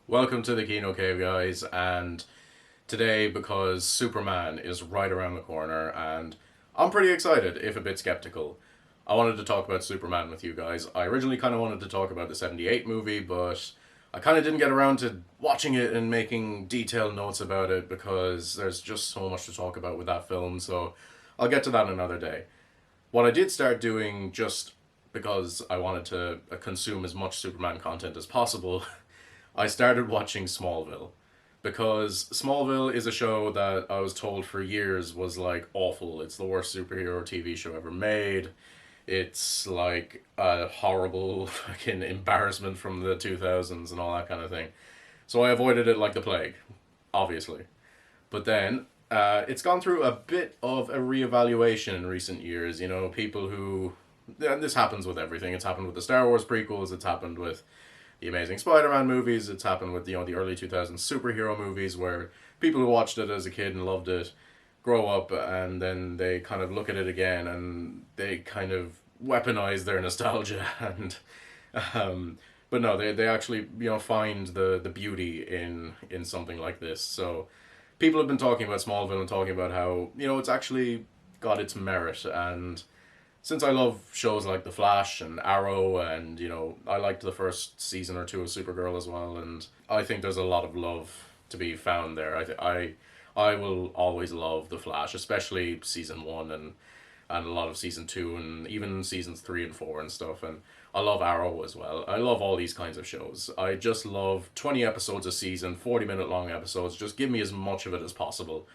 Welcome to the Kino Cave, guys, and today, because Superman is right around the corner, and I'm pretty excited, if a bit skeptical, I wanted to talk about Superman with you guys. I originally kind of wanted to talk about the 78 movie, but I kind of didn't get around to watching it and making detailed notes about it because there's just so much to talk about with that film, so I'll get to that another day. What I did start doing, just because I wanted to consume as much Superman content as possible, I started watching Smallville because Smallville is a show that I was told for years was like awful. It's the worst superhero TV show ever made. It's like a horrible fucking embarrassment from the 2000s and all that kind of thing. So I avoided it like the plague, obviously. But then it's gone through a bit of a reevaluation in recent years. You know, people who. And this happens with everything. It's happened with the Star Wars prequels, it's happened with the Amazing Spider-Man movies. It's happened with the early 2000s superhero movies where people who watched it as a kid and loved it grow up and then they kind of look at it again and they kind of weaponize their nostalgia and but no, they actually find the beauty in something like this. So people have been talking about Smallville and talking about how it's actually got its merit. And since I love shows like The Flash and Arrow, and I liked the first season or two of Supergirl as well, and I think there's a lot of love to be found there. I will always love The Flash, especially season one and a lot of season two and even seasons three and four and stuff. And I love Arrow as well. I love all these kinds of shows. I just love 20 episodes a season, 40-minute long episodes. Just give me as much of it as possible.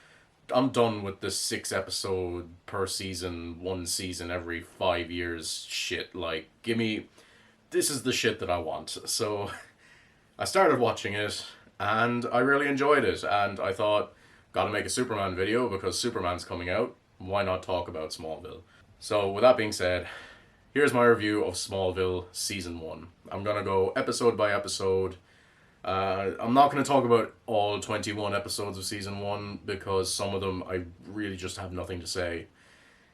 I'm done with the 6 episode per season, one season every 5 years shit. Like, give me. This is the shit that I want. So, I started watching it, and I really enjoyed it. And I thought, gotta make a Superman video because Superman's coming out. Why not talk about Smallville? So, with that being said, here's my review of Smallville Season 1. I'm gonna go episode by episode. I'm not going to talk about all 21 episodes of season one because some of them I really just have nothing to say.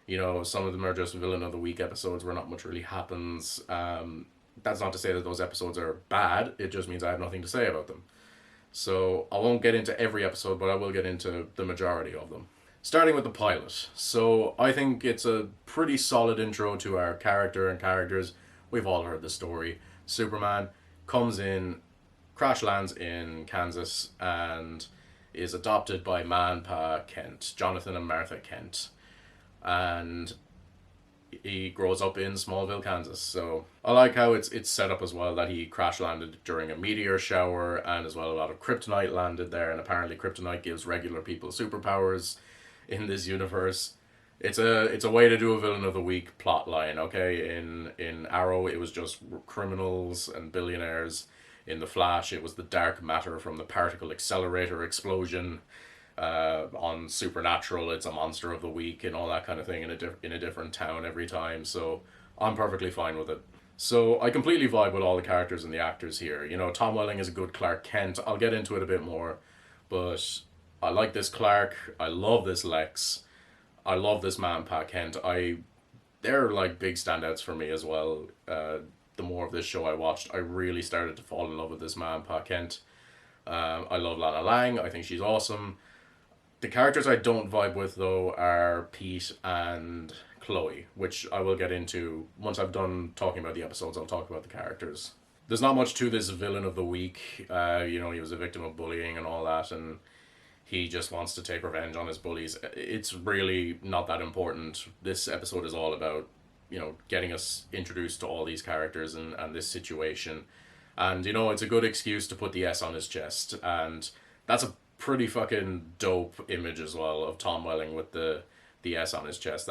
Some of them are just villain of the week episodes where not much really happens. That's not to say that those episodes are bad, it just means I have nothing to say about them. So I won't get into every episode, but I will get into the majority of them. Starting with the pilot. So I think it's a pretty solid intro to our character and characters. We've all heard the story. Superman comes in, crash lands in Kansas, and is adopted by Man Pa Kent, Jonathan and Martha Kent. And he grows up in Smallville, Kansas. So I like how it's set up as well that he crash landed during a meteor shower, and as well a lot of kryptonite landed there, and apparently kryptonite gives regular people superpowers in this universe. It's a way to do a villain of the week plot line. Okay, in Arrow it was just criminals and billionaires. In The Flash, it was the dark matter from the particle accelerator explosion. On Supernatural, it's a monster of the week and all that kind of thing in a different town every time. So I'm perfectly fine with it. So I completely vibe with all the characters and the actors here. Tom Welling is a good Clark Kent. I'll get into it a bit more, but I like this Clark. I love this Lex. I love this Man Pa Kent. They're like big standouts for me as well. The more of this show I watched, I really started to fall in love with this Man Pa Kent. I love Lana Lang. I think she's awesome. The characters I don't vibe with, though, are Pete and Chloe, which I will get into once I've done talking about the episodes. I'll talk about the characters. There's not much to this villain of the week. He was a victim of bullying and all that, and he just wants to take revenge on his bullies. It's really not that important. This episode is all about getting us introduced to all these characters and this situation. And, it's a good excuse to put the S on his chest. And that's a pretty fucking dope image as well of Tom Welling with the S on his chest.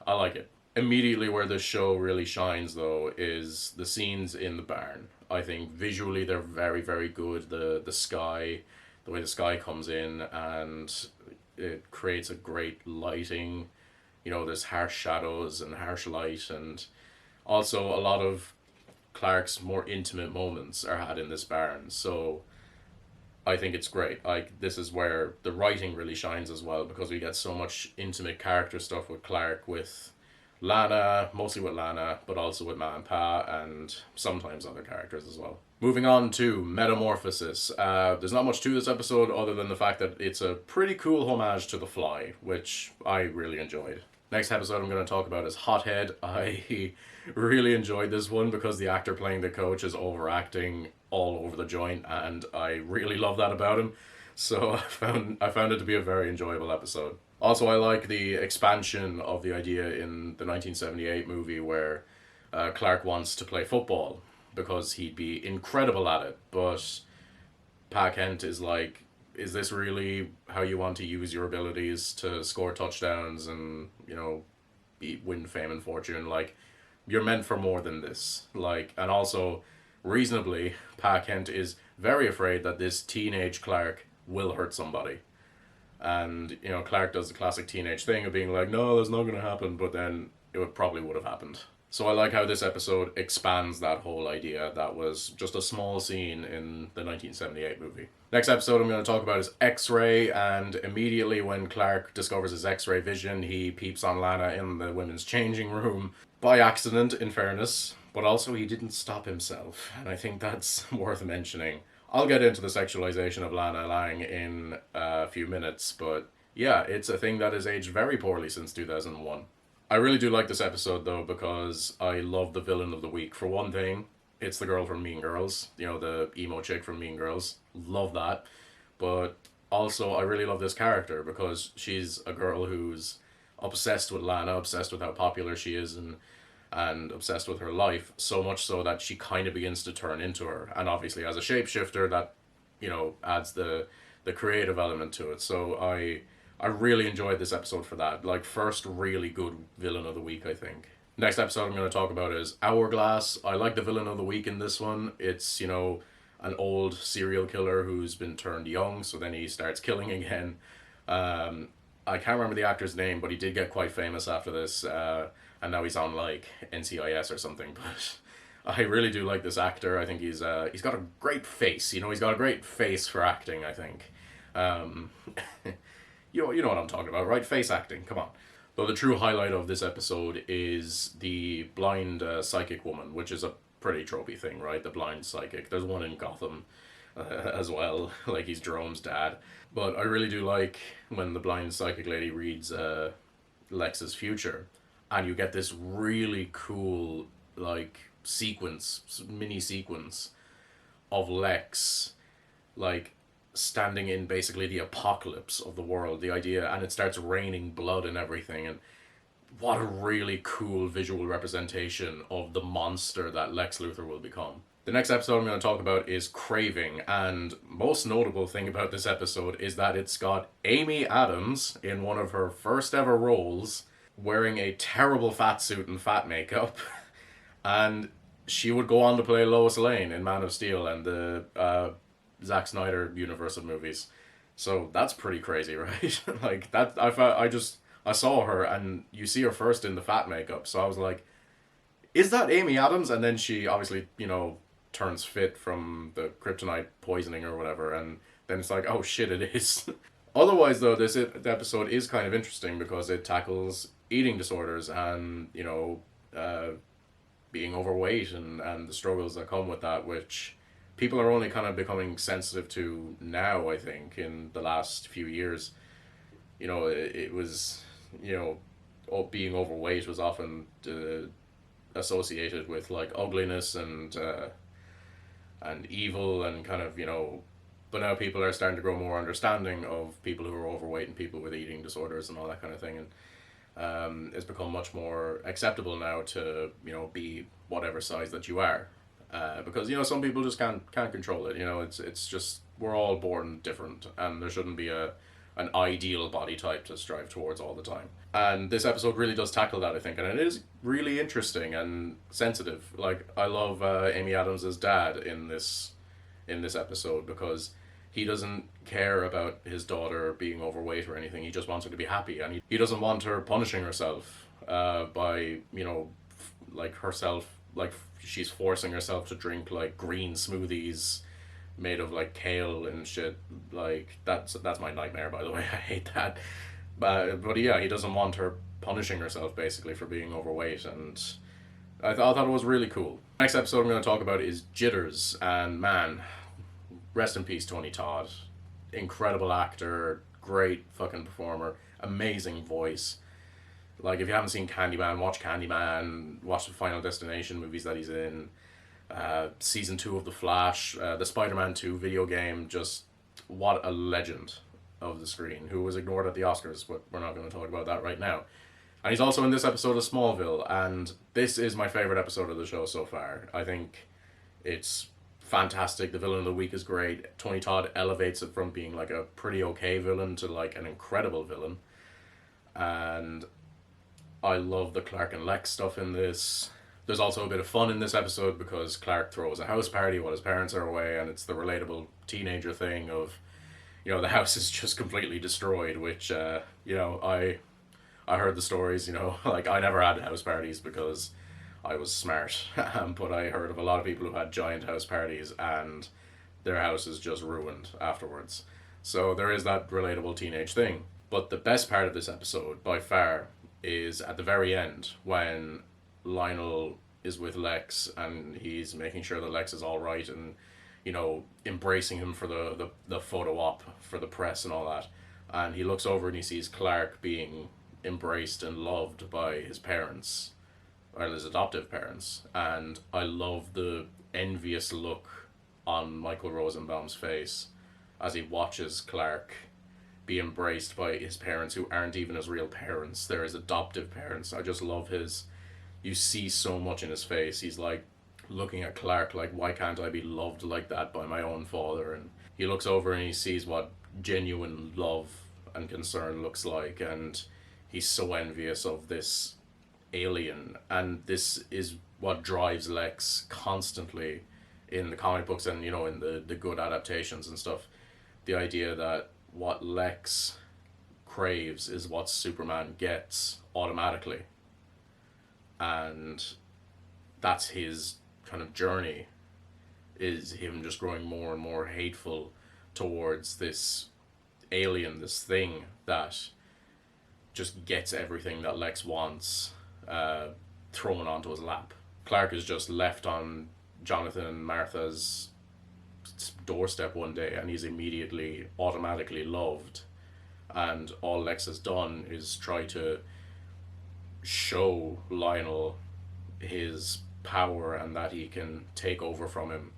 I like it. Immediately where this show really shines, though, is the scenes in the barn. I think visually they're very, very good. The sky, the way the sky comes in, and it creates a great lighting. There's harsh shadows and harsh light, and also a lot of Clark's more intimate moments are had in this barn. So I think it's great. Like, this is where the writing really shines as well, because we get so much intimate character stuff with Clark, with Lana, mostly with Lana, but also with Ma and Pa, and sometimes other characters as well. Moving on to Metamorphosis. There's not much to this episode other than the fact that it's a pretty cool homage to The Fly, which I really enjoyed. Next episode I'm going to talk about is Hothead. I really enjoyed this one because the actor playing the coach is overacting all over the joint, and I really love that about him. So I found it to be a very enjoyable episode. Also, I like the expansion of the idea in the 1978 movie where Clark wants to play football because he'd be incredible at it, but Pa Kent is like, is this really how you want to use your abilities to score touchdowns and, win fame and fortune? Like, you're meant for more than this. Like, and also, reasonably, Pa Kent is very afraid that this teenage Clark will hurt somebody. And, Clark does the classic teenage thing of being like, no, that's not going to happen, but then probably would have happened. So I like how this episode expands that whole idea that was just a small scene in the 1978 movie. Next episode I'm going to talk about is X-Ray, and immediately when Clark discovers his X-ray vision, he peeps on Lana in the women's changing room. By accident, in fairness, but also he didn't stop himself, and I think that's worth mentioning. I'll get into the sexualization of Lana Lang in a few minutes, but yeah, it's a thing that has aged very poorly since 2001. I really do like this episode though because I love the villain of the week. For one thing, it's the girl from Mean Girls, the emo chick from Mean Girls. Love that. But also, I really love this character because she's a girl who's obsessed with Lana, obsessed with how popular she is, and obsessed with her life, so much so that she kind of begins to turn into her. And obviously, as a shapeshifter, that adds the creative element to it. So I really enjoyed this episode for that. Like, first really good villain of the week, I think. Next episode I'm going to talk about is Hourglass. I like the villain of the week in this one. It's, an old serial killer who's been turned young, so then he starts killing again. I can't remember the actor's name, but he did get quite famous after this, and now he's on, like, NCIS or something, but I really do like this actor. I think he's got a great face, he's got a great face for acting, I think. Um, you know what I'm talking about, right? Face acting, come on. Though the true highlight of this episode is the blind psychic woman, which is a pretty tropey thing, right? The blind psychic. There's one in Gotham as well, like he's Jerome's dad. But I really do like when the blind psychic lady reads Lex's future, and you get this really cool, like, mini sequence of Lex, like, standing in basically the apocalypse of the world, the idea, and it starts raining blood and everything, and what a really cool visual representation of the monster that Lex Luthor will become. The next episode I'm going to talk about is Craving, and most notable thing about this episode is that it's got Amy Adams in one of her first ever roles, wearing a terrible fat suit and fat makeup, and she would go on to play Lois Lane in Man of Steel and the Zack Snyder universe of movies. So that's pretty crazy, right? Like that, I saw her and you see her first in the fat makeup, so I was like, is that Amy Adams? And then she obviously turns fit from the kryptonite poisoning or whatever, and then it's like, oh shit, it is. Otherwise though, the episode is kind of interesting because it tackles eating disorders and being overweight and the struggles that come with that, which people are only kind of becoming sensitive to now, I think, in the last few years. It was, being overweight was often associated with, like, ugliness and evil and kind of, but now people are starting to grow more understanding of people who are overweight and people with eating disorders and all that kind of thing. And it's become much more acceptable now to, be whatever size that you are. Because some people just can't control it. It's just we're all born different, and there shouldn't be an ideal body type to strive towards all the time. And this episode really does tackle that, I think, and it is really interesting and sensitive. Like, I love Amy Adams' dad in this episode because he doesn't care about his daughter being overweight or anything. He just wants her to be happy, and he doesn't want her punishing herself by like herself, like she's forcing herself to drink like green smoothies made of like kale and shit. Like that's my nightmare, by the way. I hate that. But yeah, he doesn't want her punishing herself basically for being overweight, and I thought it was really cool. Next episode I'm going to talk about is Jitters, and man, rest in peace Tony Todd. Incredible actor, great fucking performer, amazing voice. Like, if you haven't seen Candyman, watch Candyman, watch the Final Destination movies that he's in, season 2 of The Flash, the Spider-Man 2 video game. Just what a legend of the screen, who was ignored at the Oscars, but we're not going to talk about that right now. And he's also in this episode of Smallville, and this is my favorite episode of the show so far. I think it's fantastic. The villain of the week is great. Tony Todd elevates it from being like a pretty okay villain to like an incredible villain. And I love the Clark and Lex stuff in this. There's also a bit of fun in this episode because Clark throws a house party while his parents are away, and it's the relatable teenager thing of, the house is just completely destroyed, which, I heard the stories, like I never had house parties because I was smart, but I heard of a lot of people who had giant house parties and their house is just ruined afterwards. So there is that relatable teenage thing. But the best part of this episode, by far, is at the very end when Lionel is with Lex and he's making sure that Lex is all right and, embracing him for the photo op for the press and all that. And he looks over and he sees Clark being embraced and loved by his parents, or his adoptive parents. And I love the envious look on Michael Rosenbaum's face as he watches Clark be embraced by his parents, who aren't even his real parents. They're his adoptive parents. I just love you see so much in his face. He's like looking at Clark like, why can't I be loved like that by my own father? And he looks over and he sees what genuine love and concern looks like, and he's so envious of this alien. And this is what drives Lex constantly in the comic books and, in the good adaptations and stuff. The idea that what Lex craves is what Superman gets automatically. And that's his kind of journey, is him just growing more and more hateful towards this alien, this thing that just gets everything that Lex wants thrown onto his lap. Clark is just left on Jonathan and Martha's doorstep one day and he's immediately automatically loved, and all Lex has done is try to show Lionel his power and that he can take over from him,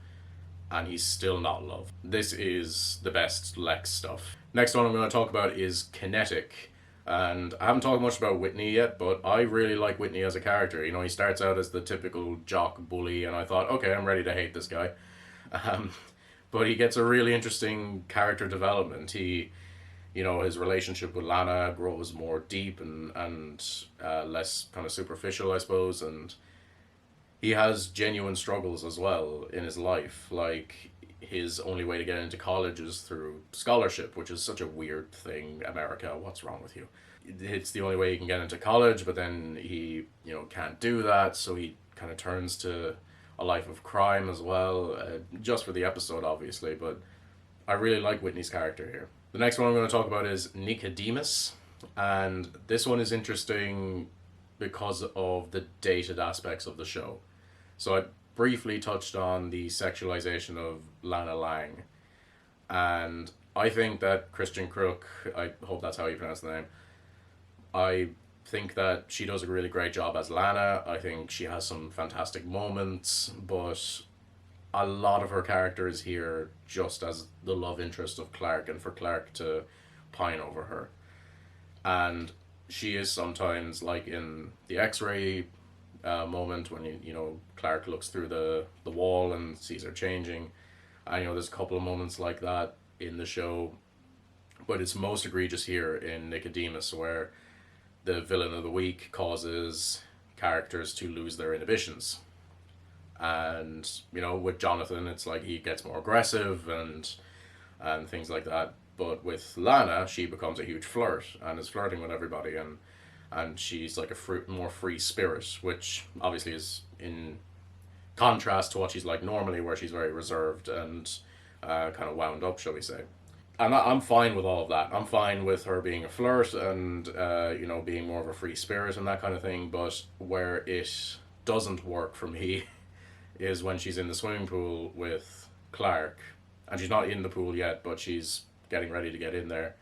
and he's still not loved. This is the best Lex stuff. Next one I'm going to talk about is Kinetic. And I haven't talked much about Whitney yet, but I really like Whitney as a character. He starts out as the typical jock bully, and I thought, okay, I'm ready to hate this guy. But he gets a really interesting character development. His relationship with Lana grows more deep and less kind of superficial, I suppose, and he has genuine struggles as well in his life. Like, his only way to get into college is through scholarship, which is such a weird thing. America, what's wrong with you? It's the only way he can get into college, but then he, can't do that, so he kind of turns to a life of crime as well, just for the episode, obviously, but I really like Whitney's character here. The next one I'm going to talk about is Nicodemus, and this one is interesting because of the dated aspects of the show. So I briefly touched on the sexualization of Lana Lang, and I think that Christian Crook, I hope that's how you pronounce the name, I think that she does a really great job as Lana. I think she has some fantastic moments, but a lot of her character is here just as the love interest of Clark and for Clark to pine over her. And she is sometimes, like in the X-ray moment when Clark looks through the wall and sees her changing. I know there's a couple of moments like that in the show, but it's most egregious here in Nicodemus, where the villain of the week causes characters to lose their inhibitions. And with Jonathan, it's like he gets more aggressive and things like that. But with Lana, she becomes a huge flirt and is flirting with everybody, and she's like a more free spirit, which obviously is in contrast to what she's like normally, where she's very reserved and kind of wound up, shall we say. And I'm fine with all of that. I'm fine with her being a flirt and, being more of a free spirit and that kind of thing. But where it doesn't work for me is when she's in the swimming pool with Clark. And she's not in the pool yet, but she's getting ready to get in there.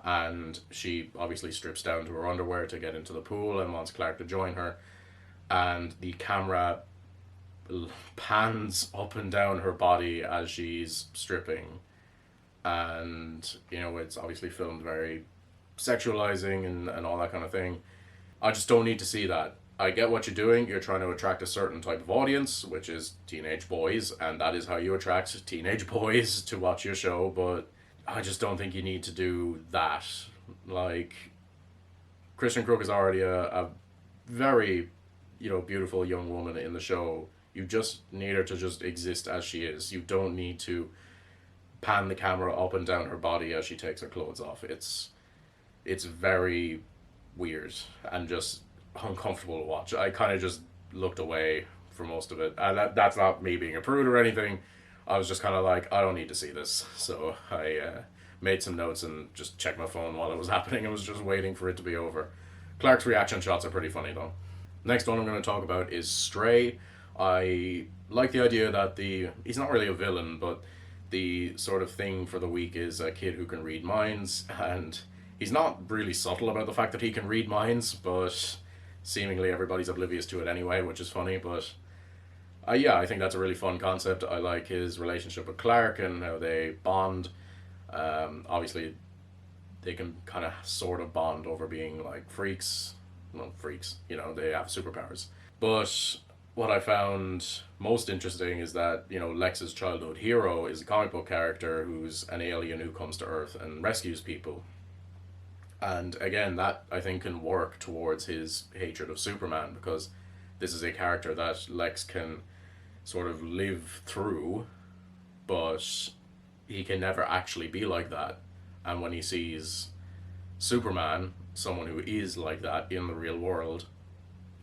And she obviously strips down to her underwear to get into the pool and wants Clark to join her. And the camera pans up and down her body as she's stripping, and it's obviously filmed very sexualizing and all that kind of thing. I just don't need to see that. I get what you're doing. You're trying to attract a certain type of audience, which is teenage boys, and that is how you attract teenage boys to watch your show, but I just don't think you need to do that. Like, Kristen Crook is already a very, beautiful young woman in the show. You just need her to just exist as she is. You don't need to pan the camera up and down her body as she takes her clothes off. It's very weird and just uncomfortable to watch. I kind of just looked away for most of it. And that's not me being a prude or anything. I was just kind of like, I don't need to see this. So I made some notes and just checked my phone while it was happening. I was just waiting for it to be over. Clark's reaction shots are pretty funny though. Next one I'm going to talk about is Stray. I like the idea that he's not really a villain, but the sort of thing for the week is a kid who can read minds, and he's not really subtle about the fact that he can read minds, but seemingly everybody's oblivious to it anyway, which is funny. But yeah, I think that's a really fun concept. I like his relationship with Clark and how they bond. Obviously, they can kind of sort of bond over being like freaks. Well, freaks, they have superpowers. But what I found most interesting is that, Lex's childhood hero is a comic book character who's an alien who comes to Earth and rescues people. And again, that I think can work towards his hatred of Superman, because this is a character that Lex can sort of live through, but he can never actually be like that. And when he sees Superman, someone who is like that in the real world,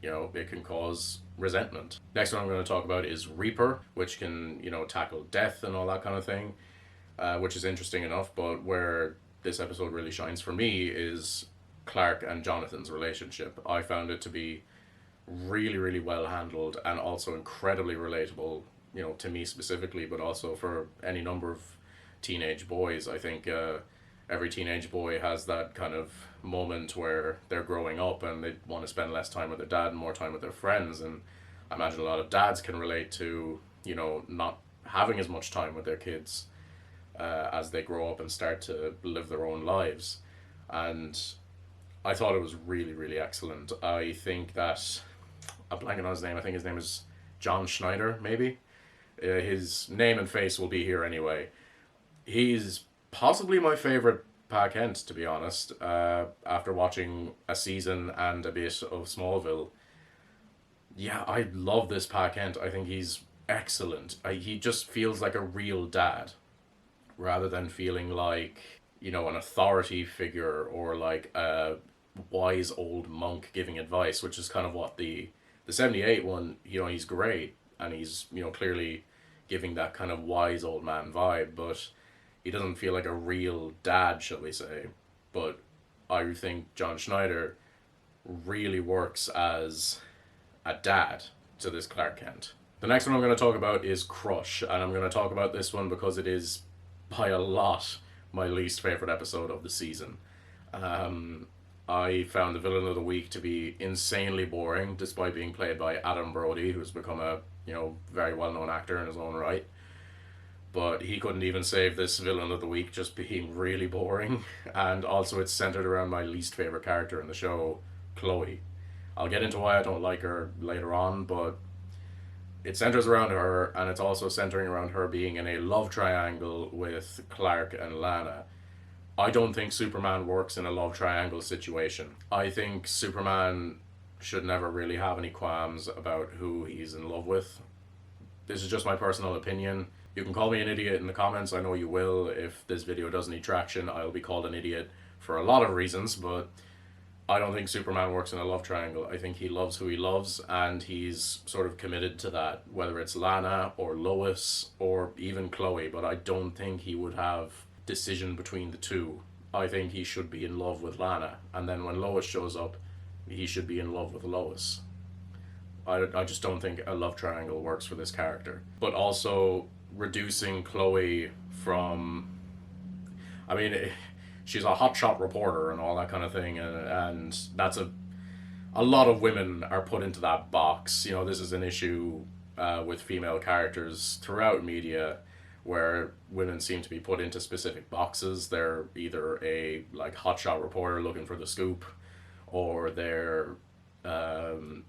it can cause resentment. Next one I'm going to talk about is Reaper, which can, tackle death and all that kind of thing, which is interesting enough, but where this episode really shines for me is Clark and Jonathan's relationship. I found it to be really, really well handled and also incredibly relatable, to me specifically, but also for any number of teenage boys. I think every teenage boy has that kind of moment where they're growing up and they want to spend less time with their dad and more time with their friends. And I imagine a lot of dads can relate to, not having as much time with their kids as they grow up and start to live their own lives. And I thought it was really, really excellent. I think that, I'm blanking on his name, I think his name is John Schneider, maybe? His name and face will be here anyway. He's possibly my favourite Pa Kent, to be honest, after watching a season and a bit of Smallville. Yeah, I love this Pa Kent. I think he's excellent. He just feels like a real dad, rather than feeling like, an authority figure or like a wise old monk giving advice, which is kind of what the 78 one, he's great, and he's, clearly giving that kind of wise old man vibe, but he doesn't feel like a real dad, shall we say. But I think John Schneider really works as a dad to this Clark Kent. The next one I'm going to talk about is Crush, and I'm going to talk about this one because it is by a lot my least favorite episode of the season. I found the villain of the week to be insanely boring, despite being played by Adam Brody, who's become a very well-known actor in his own right. But he couldn't even save this villain of the week just being really boring. And also it's centered around my least favorite character in the show, Chloe. I'll get into why I don't like her later on, but it centers around her, and it's also centering around her being in a love triangle with Clark and Lana. I don't think Superman works in a love triangle situation. I think Superman should never really have any qualms about who he's in love with. This is just my personal opinion. You can call me an idiot in the comments, I know you will. If this video does need traction, I'll be called an idiot for a lot of reasons, but I don't think Superman works in a love triangle. I think he loves who he loves, and he's sort of committed to that, whether it's Lana or Lois or even Chloe, but I don't think he would have decision between the two. I think he should be in love with Lana, and then when Lois shows up, he should be in love with Lois. I just don't think a love triangle works for this character. But also reducing Chloe from, I mean, she's a hotshot reporter and all that kind of thing, and that's a lot of women are put into that box. You know, this is an issue with female characters throughout media, where women seem to be put into specific boxes. They're either a like hotshot reporter looking for the scoop, or they're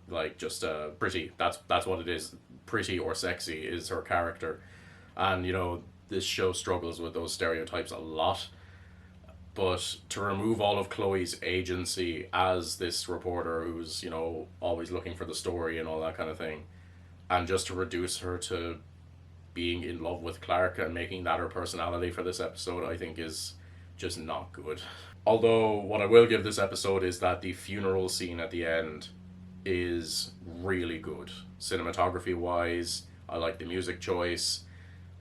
like just pretty. That's what it is. Pretty or sexy is her character, and you know this show struggles with those stereotypes a lot. But to remove all of Chloe's agency as this reporter who's, you know, always looking for the story and all that kind of thing, and just to reduce her to being in love with Clark and making that her personality for this episode, I think is just not good. Although, what I will give this episode is that the funeral scene at the end is really good. Cinematography wise, I like the music choice.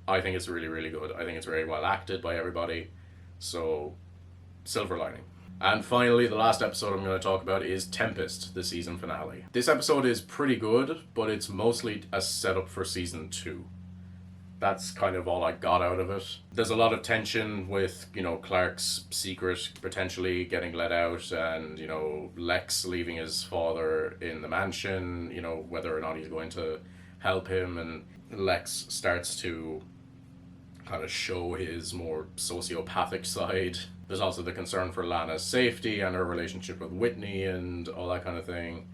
I think it's really, really good. I think it's very well acted by everybody. So, silver lining. And finally, the last episode I'm going to talk about is Tempest, the season finale. This episode is pretty good, but it's mostly a setup for season 2. That's kind of all I got out of it. There's a lot of tension with, you know, Clark's secret potentially getting let out, and, you know, Lex leaving his father in the mansion, you know, whether or not he's going to help him, and Lex starts to kind of show his more sociopathic side. There's also the concern for Lana's safety and her relationship with Whitney and all that kind of thing.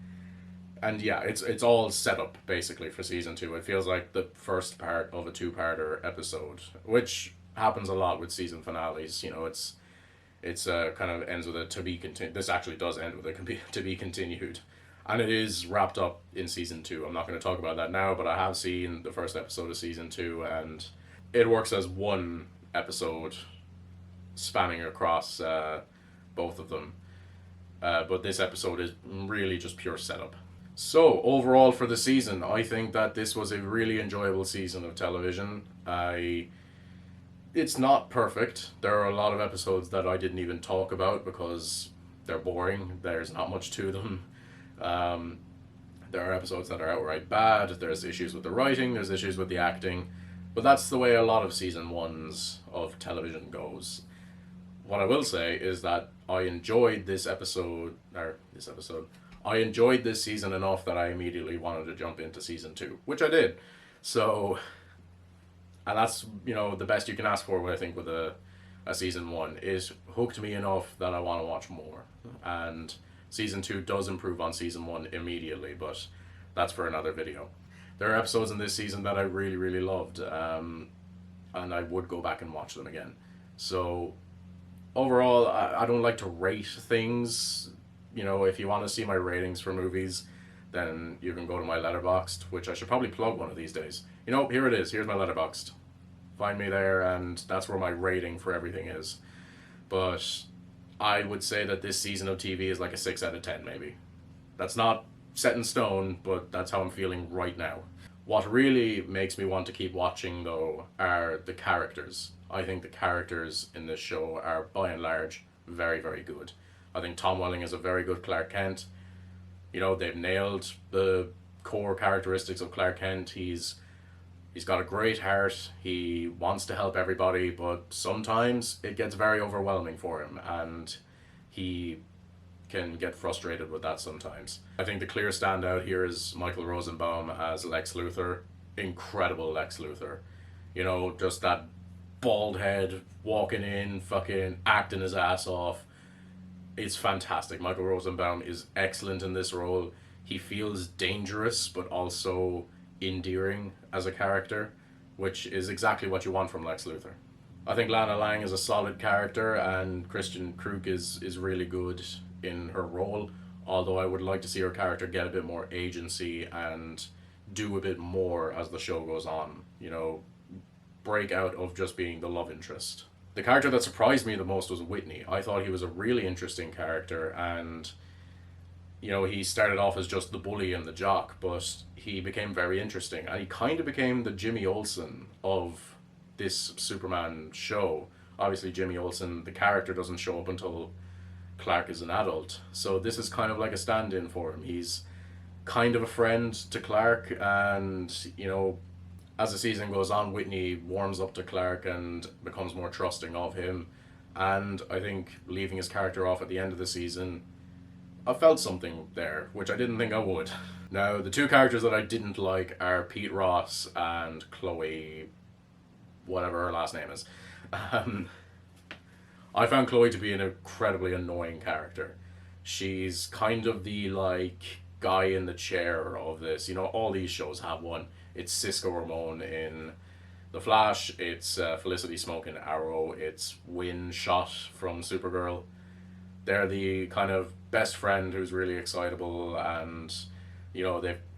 And yeah, it's all set up basically for season 2. It feels like the first part of a 2-parter episode, which happens a lot with season finales. You know, it's kind of ends with a to be continued. This actually does end with a to be continued, and it is wrapped up in season 2. I'm not going to talk about that now, but I have seen the first episode of season 2, and it works as one episode spanning across both of them. But this episode is really just pure setup. So, overall for the season, I think that this was a really enjoyable season of television. It's not perfect. There are a lot of episodes that I didn't even talk about because they're boring. There's not much to them. There are episodes that are outright bad. There's issues with the writing. There's issues with the acting. But that's the way a lot of season 1s of television goes. What I will say is that I enjoyed this enjoyed this season enough that I immediately wanted to jump into season 2, which I did. So, and that's, you know, the best you can ask for, I think, with a season 1, is hooked me enough that I want to watch more. And season 2 does improve on season 1 immediately, but that's for another video. There are episodes in this season that I really, really loved, and I would go back and watch them again. So, overall, I don't like to rate things. You know, if you want to see my ratings for movies, then you can go to my Letterboxd, which I should probably plug one of these days. You know, here it is. Here's my Letterboxd. Find me there, and that's where my rating for everything is. But I would say that this season of TV is like a 6 out of 10, maybe. That's not set in stone, but that's how I'm feeling right now. What really makes me want to keep watching, though, are the characters. I think the characters in this show are, by and large, very, very good. I think Tom Welling is a very good Clark Kent. You know, they've nailed the core characteristics of Clark Kent. He's got a great heart. He wants to help everybody, but sometimes it gets very overwhelming for him, and he can get frustrated with that sometimes. I think the clear standout here is Michael Rosenbaum as Lex Luthor. Incredible Lex Luthor. You know, just that bald head, walking in, fucking acting his ass off. It's fantastic. Michael Rosenbaum is excellent in this role. He feels dangerous, but also endearing as a character, which is exactly what you want from Lex Luthor. I think Lana Lang is a solid character, and Christian Krug is really good in her role, although I would like to see her character get a bit more agency and do a bit more as the show goes on. You know, break out of just being the love interest. The character that surprised me the most was Whitney. I thought he was a really interesting character, and you know, he started off as just the bully and the jock, but he became very interesting, and he kind of became the Jimmy Olsen of this Superman show. Obviously, Jimmy Olsen, the character, doesn't show up until Clark is an adult. So this is kind of like a stand-in for him. He's kind of a friend to Clark, and as the season goes on, Whitney warms up to Clark and becomes more trusting of him. And I think leaving his character off at the end of the season, I felt something there, which I didn't think I would. Now, the two characters that I didn't like are Pete Ross and Chloe, whatever her last name is. Um, I found Chloe to be an incredibly annoying character. She's kind of the guy in the chair of this. All these shows have one. It's Cisco Ramon in The Flash. It's Felicity Smoke in Arrow. It's Win Shot from Supergirl. They're the kind of best friend who's really excitable, and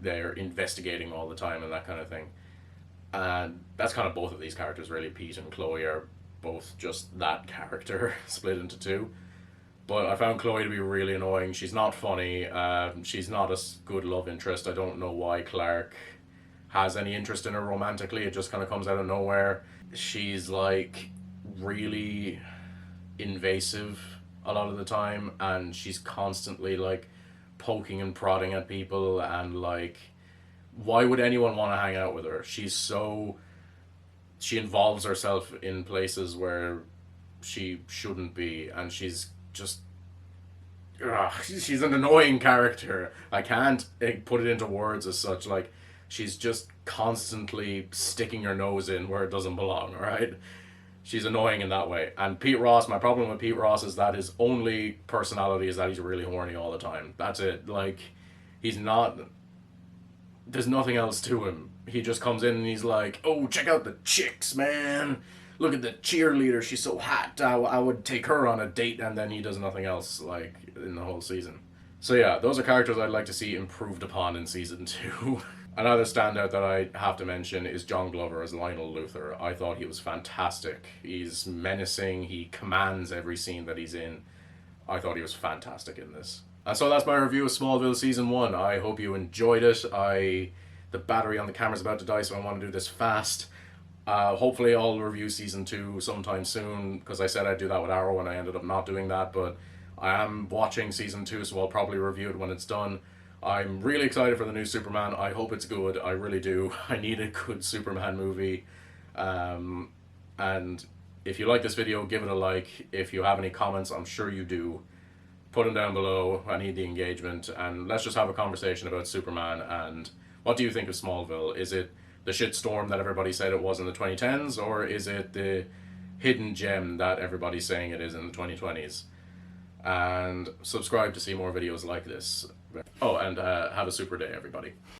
they're investigating all the time and that kind of thing. And that's kind of both of these characters really. Pete and Chloe are both just that character split into two. But I found Chloe to be really annoying. She's not funny. She's not a good love interest. I don't know why Clark has any interest in her romantically. It just kind of comes out of nowhere. She's really invasive a lot of the time, and she's constantly poking and prodding at people, and why would anyone want to hang out with her? She involves herself in places where she shouldn't be, and she's just she's an annoying character. I can't put it into words as such. She's just constantly sticking her nose in where it doesn't belong. All right, she's annoying in that way. And Pete Ross, my problem with Pete Ross is that his only personality is that he's really horny all the time. That's it. He's not. There's nothing else to him. He just comes in and he's like, "Oh, check out the chicks, man. Look at the cheerleader. She's so hot. I would take her on a date," and then he does nothing else in the whole season. So yeah, those are characters I'd like to see improved upon in season 2. Another standout that I have to mention is John Glover as Lionel Luthor. I thought he was fantastic. He's menacing. He commands every scene that he's in. I thought he was fantastic in this. And so that's my review of Smallville Season 1. I hope you enjoyed it. The battery on the camera's about to die, so I want to do this fast. Hopefully I'll review Season 2 sometime soon, because I said I'd do that with Arrow and I ended up not doing that, but I am watching Season 2, so I'll probably review it when it's done. I'm really excited for the new Superman. I hope it's good. I really do. I need a good Superman movie. And if you like this video, give it a like. If you have any comments, I'm sure you do, put them down below. I need the engagement. And let's just have a conversation about Superman. And what do you think of Smallville? Is it the shitstorm that everybody said it was in the 2010s? Or is it the hidden gem that everybody's saying it is in the 2020s? And subscribe to see more videos like this. Oh, and have a super day, everybody.